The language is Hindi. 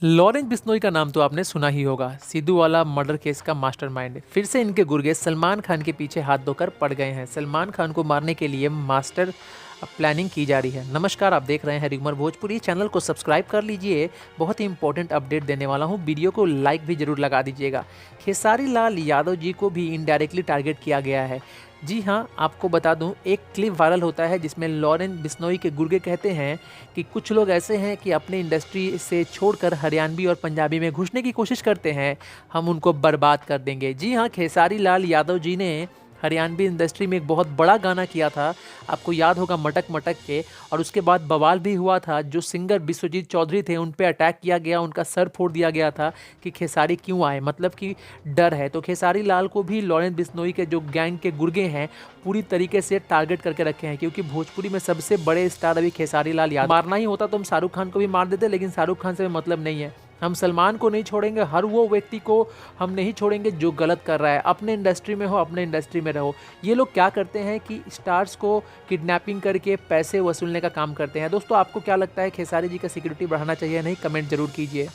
लॉरेंस बिश्नोई का नाम तो आपने सुना ही होगा। सिद्धू वाला मर्डर केस का मास्टरमाइंड फिर से इनके गुर्गे सलमान खान के पीछे हाथ धोकर पड़ गए हैं। सलमान खान को मारने के लिए मास्टर प्लानिंग की जा रही है। नमस्कार, आप देख रहे हैं रिगमर भोजपुरी। चैनल को सब्सक्राइब कर लीजिए, बहुत ही इंपॉर्टेंट अपडेट देने वाला हूं। वीडियो को लाइक भी जरूर लगा दीजिएगा। खेसारी लाल यादव जी को भी इनडायरेक्टली टारगेट किया गया है। जी हाँ, आपको बता दूं, एक क्लिप वायरल होता है जिसमें लॉरेंस बिश्नोई के गुर्गे कहते हैं कि कुछ लोग ऐसे हैं कि अपने इंडस्ट्री से छोड़कर हरियाणवी और पंजाबी में घुसने की कोशिश करते हैं, हम उनको बर्बाद कर देंगे। जी हाँ, खेसारी लाल यादव जी ने हरियाणवी इंडस्ट्री में एक बहुत बड़ा गाना किया था, आपको याद होगा, मटक मटक के। और उसके बाद बवाल भी हुआ था। जो सिंगर विश्वजीत चौधरी थे उन पे अटैक किया गया, उनका सर फोड़ दिया गया था कि खेसारी क्यों आए, मतलब कि डर है। तो खेसारी लाल को भी लॉरेंस बिश्नोई के जो गैंग के गुर्गे हैं पूरी तरीके से टारगेट करके रखे हैं, क्योंकि भोजपुरी में सबसे बड़े स्टार अभी खेसारी लाल यादव। मारना ही होता तो हम शाहरुख खान को भी मार देते, लेकिन शाहरुख खान से मतलब नहीं है। हम सलमान को नहीं छोड़ेंगे, हर वो व्यक्ति को हम नहीं छोड़ेंगे जो गलत कर रहा है। अपने इंडस्ट्री में हो, अपने इंडस्ट्री में रहो। ये लोग क्या करते हैं कि स्टार्स को किडनैपिंग करके पैसे वसूलने का काम करते हैं। दोस्तों, आपको क्या लगता है, खेसारी जी का सिक्योरिटी बढ़ाना चाहिए नहीं? कमेंट जरूर कीजिए।